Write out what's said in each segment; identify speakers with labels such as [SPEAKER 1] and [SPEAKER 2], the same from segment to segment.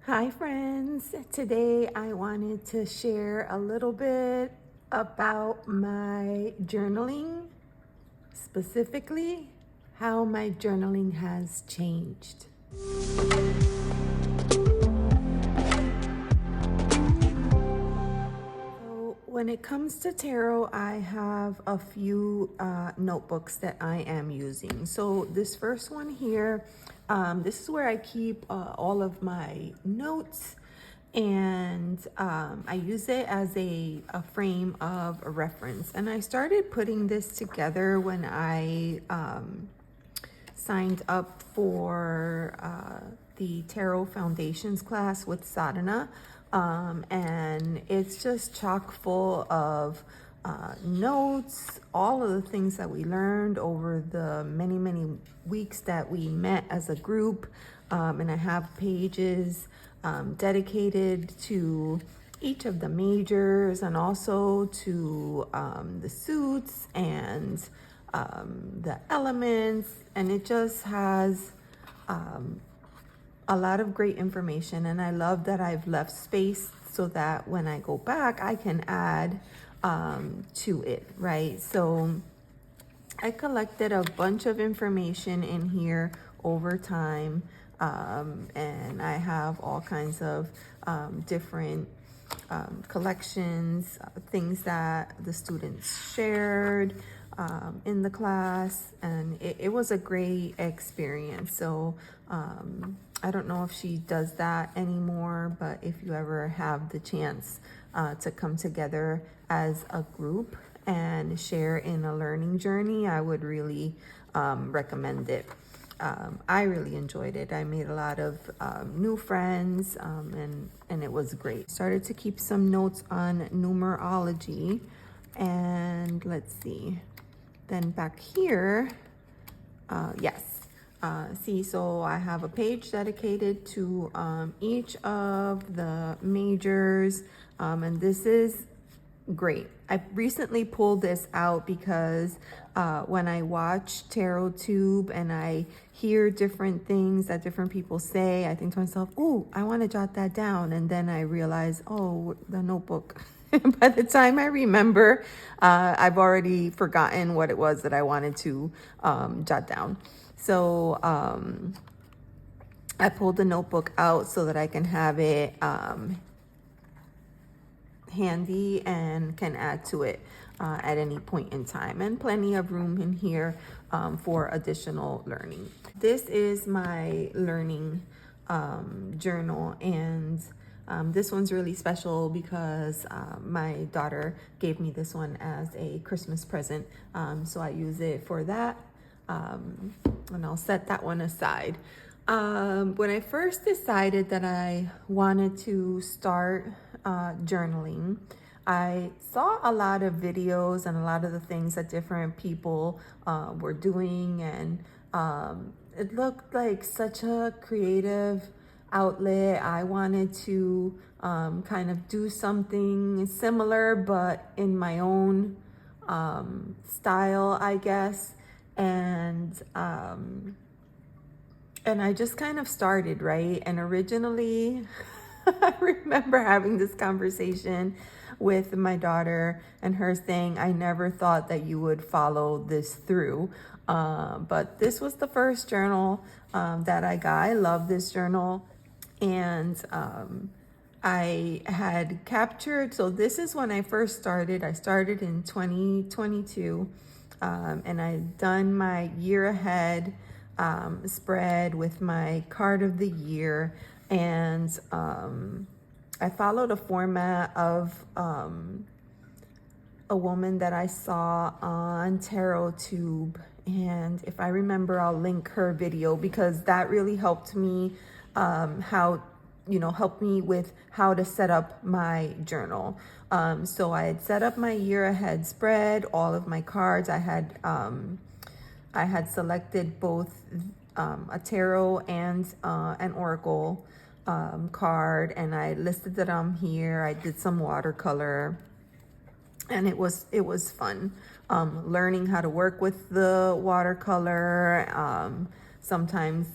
[SPEAKER 1] Hi friends, today I wanted to share a little bit about my journaling, specifically how my journaling has changed. So when it comes to tarot, I have a few notebooks that I am using. So this first one here, this is where I keep all of my notes, and I use it as a frame of a reference. And I started putting this together when I signed up for the Tarot Foundations class with Sadhana. And it's just chock full of notes, all of the things that we learned over the many, many weeks that we met as a group. And I have pages dedicated to each of the majors and also to the suits and the elements, and it just has a lot of great information. And I love that I've left space so that when I go back, I can add to it, right? So I collected a bunch of information in here over time, and I have all kinds of different collections, things that the students shared in the class, and it was a great experience. So I don't know if she does that anymore, but if you ever have the chance to come together as a group and share in a learning journey, I would really recommend it. I really enjoyed it. I made a lot of new friends, and it was great. Started to keep some notes on numerology, and let's see. Then back here, yes. See, so I have a page dedicated to each of the majors, and this is great. I recently pulled this out because when I watch Tarot Tube and I hear different things that different people say, I think to myself, oh, I want to jot that down. And then I realize, oh, the notebook. By the time I remember, I've already forgotten what it was that I wanted to jot down. So I pulled the notebook out so that I can have it handy and can add to it at any point in time, and plenty of room in here for additional learning. This is my learning journal, and this one's really special because my daughter gave me this one as a Christmas present, so I use it for that, and I'll set that one aside. When I first decided that I wanted to start journaling, I saw a lot of videos and a lot of the things that different people were doing, and it looked like such a creative outlet. I wanted to kind of do something similar, but in my own style, I guess. And I just kind of started, right? And originally, I remember having this conversation with my daughter and her saying, I never thought that you would follow this through. But this was the first journal that I got. I love this journal. And I had captured, so this is when I first started. I started in 2022, and I'd done my year ahead spread with my card of the year, and I followed a format of a woman that I saw on Tarot Tube, and if I remember, I'll link her video because that really helped me helped me with how to set up my journal. So I had set up my year ahead spread, all of my cards. I had selected both a tarot and an oracle card, and I listed that on here. I did some watercolor, and it was fun learning how to work with the watercolor. Sometimes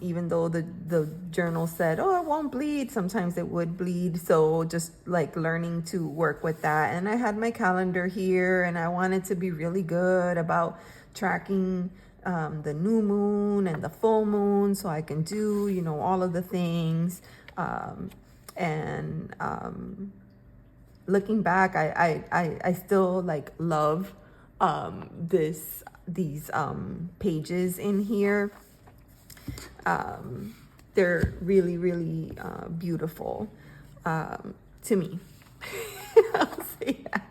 [SPEAKER 1] Even though the journal said, oh, it won't bleed, sometimes it would bleed. So just like learning to work with that. And I had my calendar here, and I wanted to be really good about tracking the new moon and the full moon, so I can do, you know, all of the things. And looking back, I still like love these pages in here. They're really, really beautiful to me. I'll say that.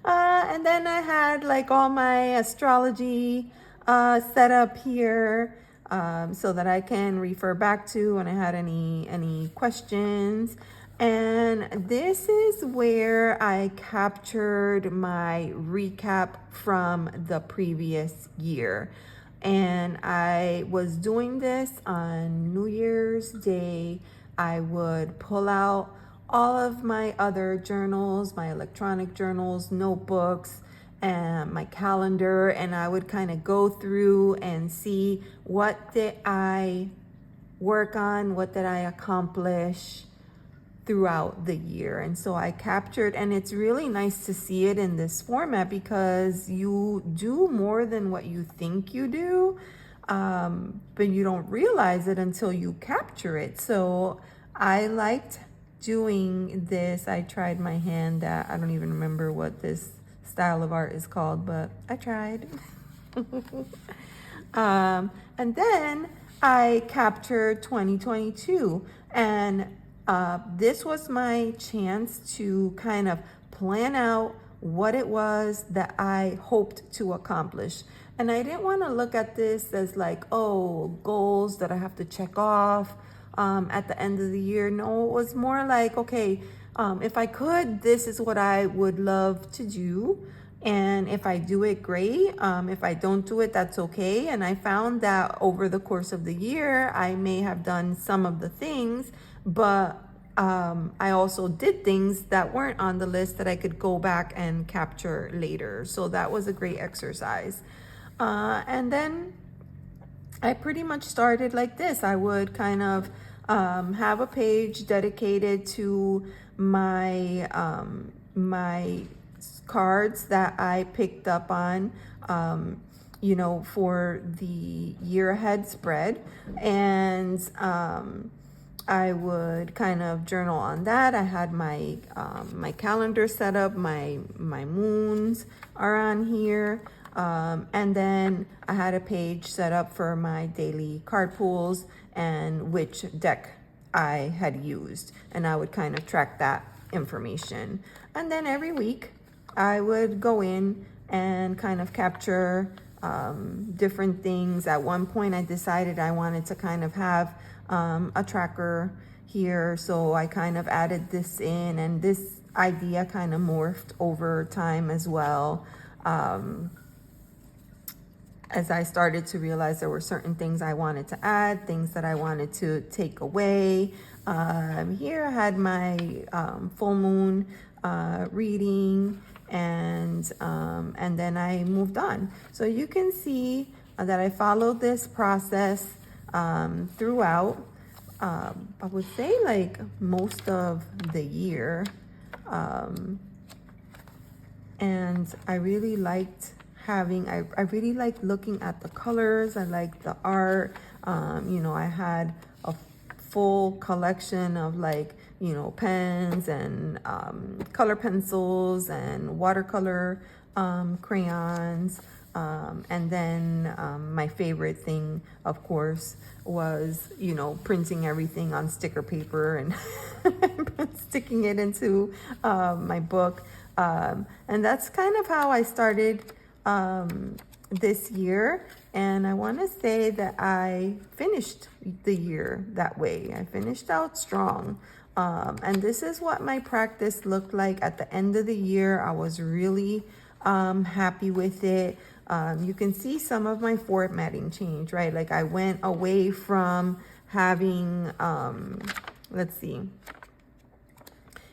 [SPEAKER 1] And then I had like all my astrology set up here, so that I can refer back to when I had any questions. And this is where I captured my recap from the previous year. And I was doing this on New Year's Day. I would pull out all of my other journals, my electronic journals, notebooks, and my calendar, and I would kind of go through and see what did I work on, what did I accomplish throughout the year. And so I captured, and it's really nice to see it in this format because you do more than what you think you do, but you don't realize it until you capture it. So I liked doing this. I tried my hand at, I don't even remember what this style of art is called, but I tried. And then I captured 2022, and this was my chance to kind of plan out what it was that I hoped to accomplish. And I didn't want to look at this as like, oh, goals that I have to check off at the end of the year. No, it was more like, okay, if I could, this is what I would love to do. And if I do it, great. If I don't do it, that's okay. And I found that over the course of the year, I may have done some of the things, but I also did things that weren't on the list that I could go back and capture later. So that was a great exercise. And then I pretty much started like this. I would kind of have a page dedicated to my my cards that I picked up on, you know, for the year ahead spread. And I would kind of journal on that. I had my my calendar set up. My moons are on here. And then I had a page set up for my daily card pools and which deck I had used. And I would kind of track that information. And then every week I would go in and kind of capture different things. At one point I decided I wanted to kind of have a tracker here. So I kind of added this in, and this idea kind of morphed over time as well. As I started to realize there were certain things I wanted to add, things that I wanted to take away. Here I had my full moon reading, and then I moved on. So you can see that I followed this process throughout. I would say like most of the year, and I really liked having, I really liked looking at the colors. I liked the art. You know, I had a full collection of like, you know, pens and color pencils and watercolor crayons. And then my favorite thing, of course, was, you know, printing everything on sticker paper and sticking it into my book. And that's kind of how I started this year. And I want to say that I finished the year that way. I finished out strong. And this is what my practice looked like at the end of the year. I was really happy with it. You can see some of my formatting change, right? Like I went away from having, let's see.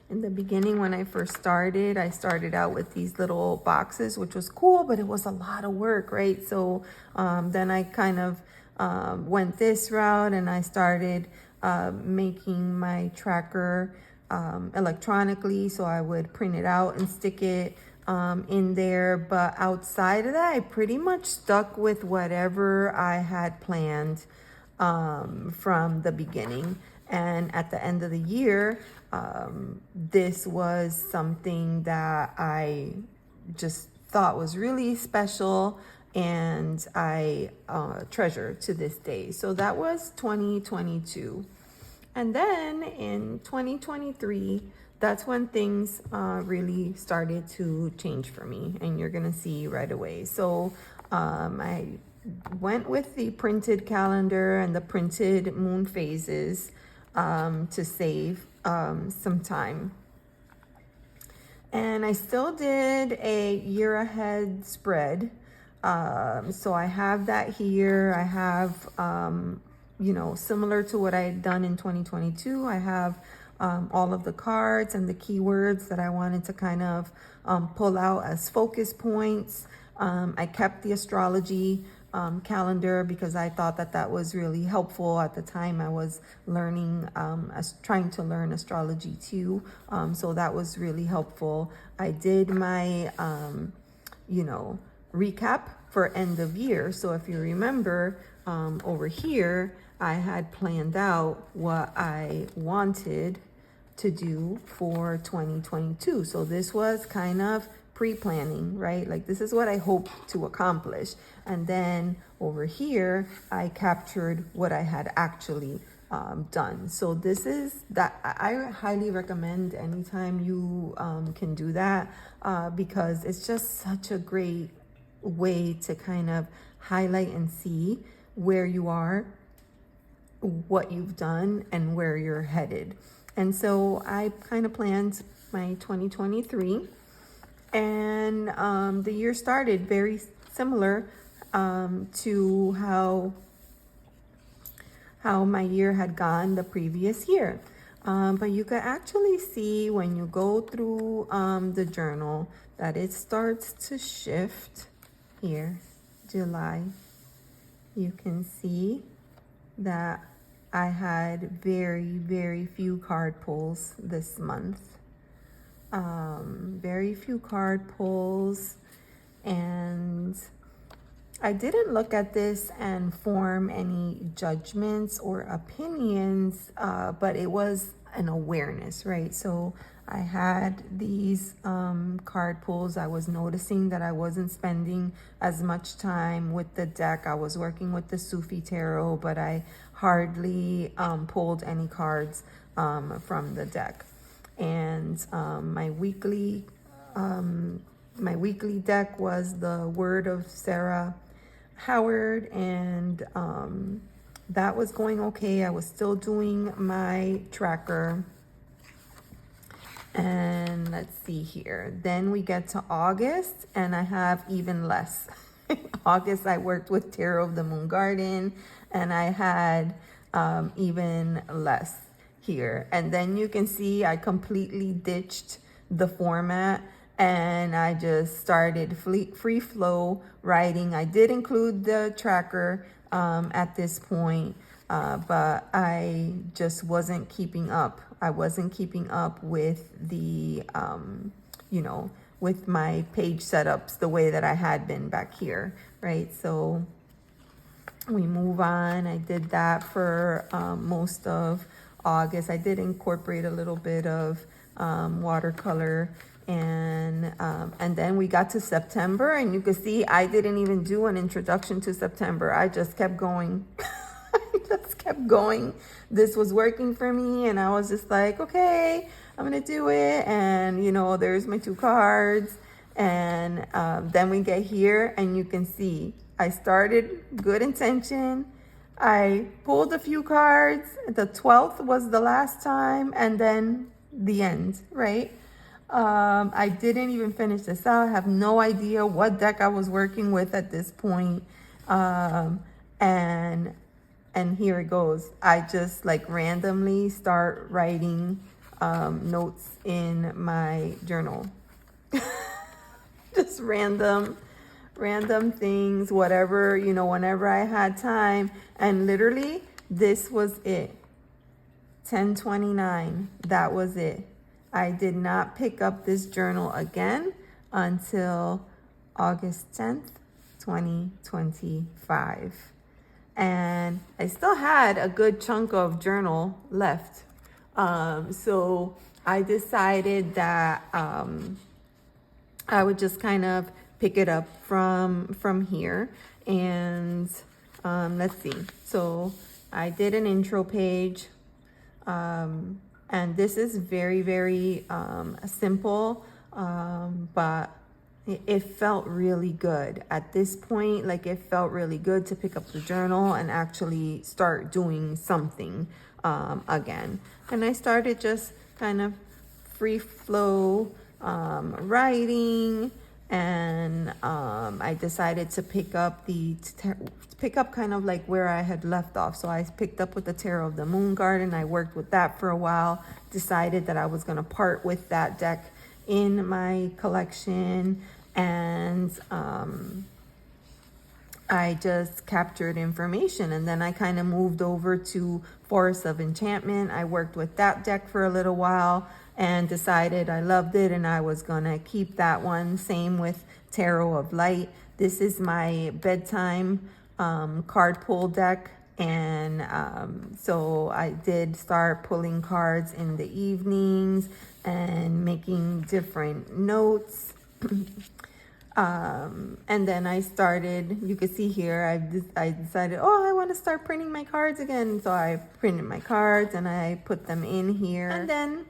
[SPEAKER 1] In the beginning, when I first started, I started out with these little boxes, which was cool, but it was a lot of work, right? So then I kind of went this route and I started making my tracker electronically. So I would print it out and stick it in there. But outside of that, I pretty much stuck with whatever I had planned from the beginning. And at the end of the year, this was something that I just thought was really special and I treasure to this day. So that was 2022. And then in 2023, that's when things really started to change for me, and you're gonna see right away. So I went with the printed calendar and the printed moon phases to save some time. And I still did a year ahead spread. So I have that here. I have, similar to what I had done in 2022, I have all of the cards and the keywords that I wanted to kind of pull out as focus points. I kept the astrology calendar because I thought that that was really helpful. At the time I was learning, trying to learn astrology too. So that was really helpful. I did my, recap for end of year. So if you remember, over here, I had planned out what I wanted to do for 2022. So this was kind of pre-planning, right? Like this is what I hope to accomplish. And then over here, I captured what I had actually done. So this is that I highly recommend anytime you can do that because it's just such a great way to kind of highlight and see where you are, what you've done, and where you're headed. And so I kind of planned my 2023, and the year started very similar to how my year had gone the previous year. But you can actually see when you go through the journal that it starts to shift here, July. You can see that I had very, very few card pulls this month. Very few card pulls, and I didn't look at this and form any judgments or opinions, but it was an awareness, right? So I had these card pulls. I was noticing that I wasn't spending as much time with the deck. I was working with the Sufi Tarot, but I hardly pulled any cards from the deck. And my weekly deck was the Word of Sarah Howard, and that was going okay. I was still doing my tracker. And let's see here. Then we get to August, and I have even less. August, I worked with Tarot of the Moon Garden, and I had even less here. And then you can see I completely ditched the format, and I just started free flow writing. I did include the tracker at this point, but I just wasn't keeping up. I wasn't keeping up with the, with my page setups the way that I had been back here, right? So we move on. I did that for most of August. I did incorporate a little bit of watercolor, and then we got to September, and you can see I didn't even do an introduction to September. I just kept going. This was working for me, and I was just like, okay, I'm gonna do it. And there's my 2 cards, and then we get here, and you can see I started good intention. I pulled a few cards. The 12th was the last time, and then the end, right? I didn't even finish this out. I have no idea what deck I was working with at this point. And here it goes. I just randomly start writing notes in my journal. Just random random things, whatever, you know, whenever I had time. And literally, this was it. 10/29, that was it. I did not pick up this journal again until August 10th, 2025. And I still had a good chunk of journal left. So I decided that I would just kind of pick it up from here. And let's see. So I did an intro page. And this is very, very simple, but it felt really good at this point. Like, it felt really good to pick up the journal and actually start doing something again. And I started just kind of free flow writing, and I decided to pick up kind of like where I had left off. So I picked up with the Tarot of the Moon Garden. I worked with that for a while, decided that I was going to part with that deck in my collection, and I just captured information. And then I kind of moved over to Forest of Enchantment. I worked with that deck for a little while and decided I loved it and I was gonna keep that one. Same with Tarot of Light. This is my bedtime card pull deck, and so I did start pulling cards in the evenings and making different notes. And then I started, you can see here, I decided, oh, I want to start printing my cards again. So I printed my cards and I put them in here. And then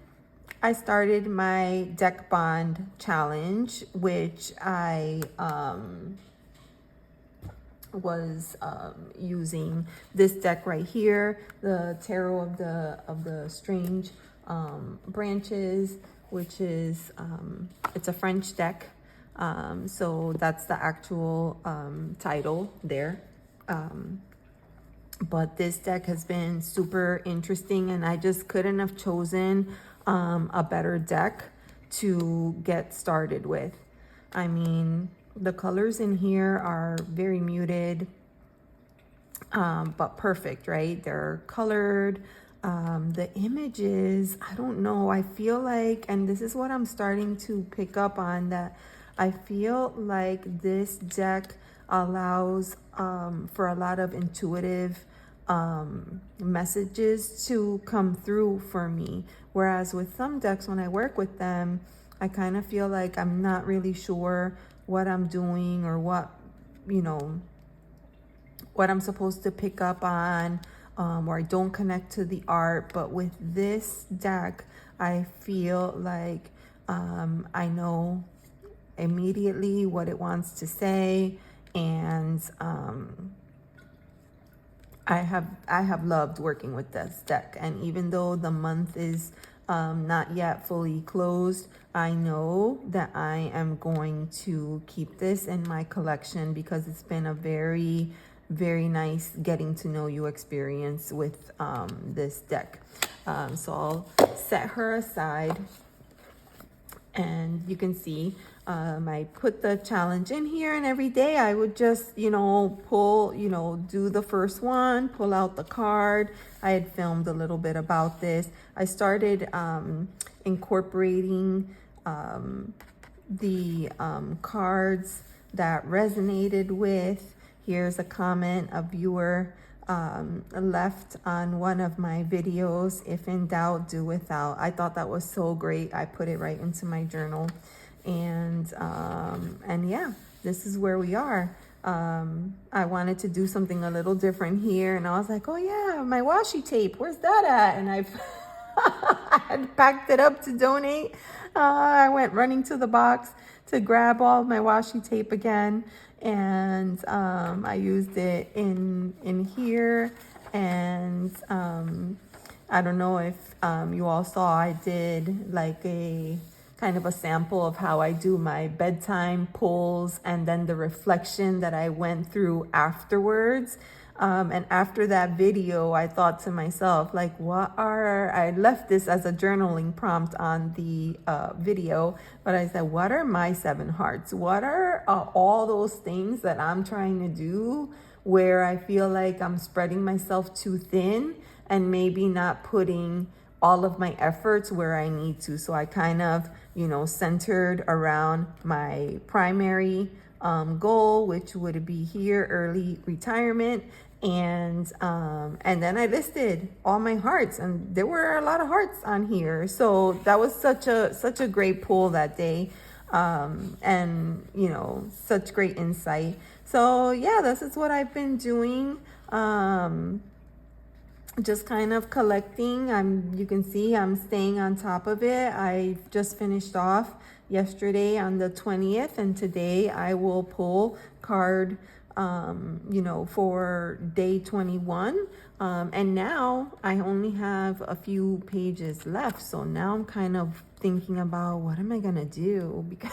[SPEAKER 1] I started my Deck Bond challenge, which I was using this deck right here, the Tarot of the Strange Branches, which is it's a French deck. So that's the actual title there. But this deck has been super interesting, and I just couldn't have chosen a better deck to get started with. I mean, the colors in here are very muted, but perfect, right? They're colored. The images, I don't know, I feel like, and this is what I'm starting to pick up on, that I feel like this deck allows for a lot of intuitive messages to come through for me. Whereas with some decks, when I work with them, I kind of feel like I'm not really sure what I'm doing or what, you know, what I'm supposed to pick up on, or I don't connect to the art. But with this deck, I feel like I know immediately what it wants to say, and I have loved working with this deck. And even though the month is not yet fully closed, I know that I am going to keep this in my collection because it's been a very, very nice getting to know you experience with this deck. So I'll set her aside, and you can see I put the challenge in here, and every day I would just, you know, pull, you know, do the first one, pull out the card. I had filmed a little bit about this. I started incorporating the cards that resonated with. Here's a comment a viewer left on one of my videos: if in doubt, do without. I thought that was so great. I put it right into my journal, and yeah, this is where we are. I wanted to do something a little different here, and I was like, oh yeah, my washi tape, where's that at? And I had packed it up to donate. I went running to the box to grab all my washi tape again, and I used it in here. And I don't know if you all saw, I did like a kind of a sample of how I do my bedtime pulls, and then the reflection that I went through afterwards. And after that video, I thought to myself, like, I left this as a journaling prompt on the video, but I said, what are my 7 hearts? What are all those things that I'm trying to do where I feel like I'm spreading myself too thin and maybe not putting all of my efforts where I need to? So I kind of, centered around my primary goal, which would be here, early retirement. And then I listed all my hearts, and there were a lot of hearts on here. So that was such a great pull that day. And such great insight. So yeah, this is what I've been doing. Just kind of collecting. You can see I'm staying on top of it. I just finished off yesterday on the 20th, and today I will pull card for day 21. And now I only have a few pages left. So now I'm kind of thinking about what am I gonna do, because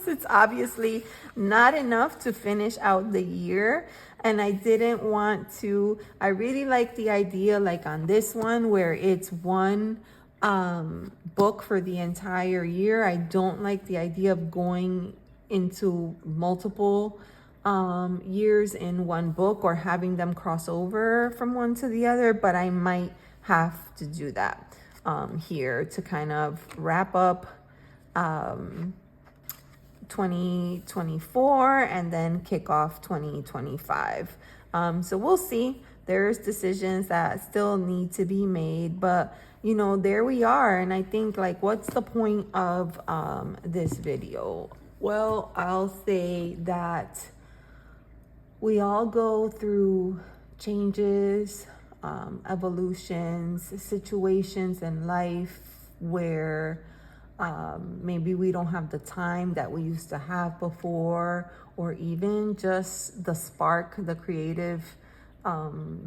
[SPEAKER 1] it's obviously not enough to finish out the year. And I didn't want to, I really like the idea, like on this one, where it's one book for the entire year. I don't like the idea of going into multiple years in one book or having them cross over from one to the other, but I might have to do that here to kind of wrap up 2024 and then kick off 2025. So we'll see. There's decisions that still need to be made, but there we are. And I think, like, what's the point of this video? Well, I'll say that we all go through changes, evolutions, situations in life where maybe we don't have the time that we used to have before, or even just the spark, the creative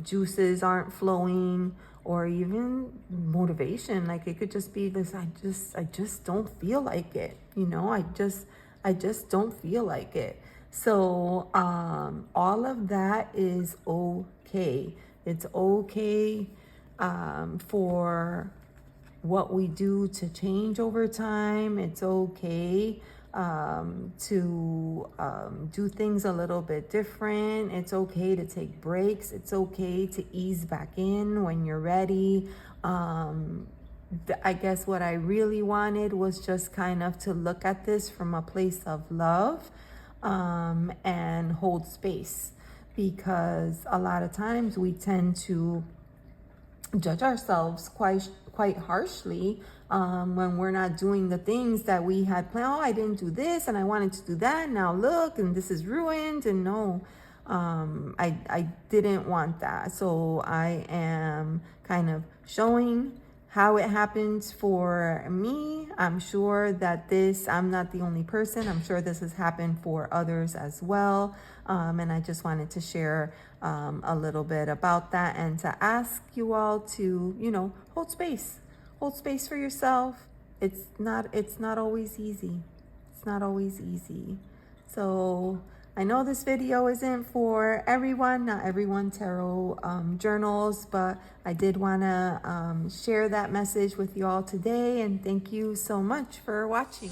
[SPEAKER 1] juices aren't flowing, or even motivation. Like, it could just be this, I just don't feel like it. I just don't feel like it. So all of that is okay. It's okay for what we do to change over time. It's okay to do things a little bit different. It's okay to take breaks. It's okay to ease back in when you're ready. I guess what I really wanted was just kind of to look at this from a place of love and hold space, because a lot of times we tend to judge ourselves quite harshly when we're not doing the things that we had planned. Oh, I didn't do this and I wanted to do that. Now look, and this is ruined. And no, I didn't want that. So I am kind of showing how it happens for me. I'm sure that I'm not the only person. I'm sure this has happened for others as well. And I just wanted to share a little bit about that, and to ask you all to, hold space for yourself. It's not always easy. It's not always easy. So I know this video isn't for everyone. Not everyone tarot journals, but I did want to share that message with you all today. And thank you so much for watching.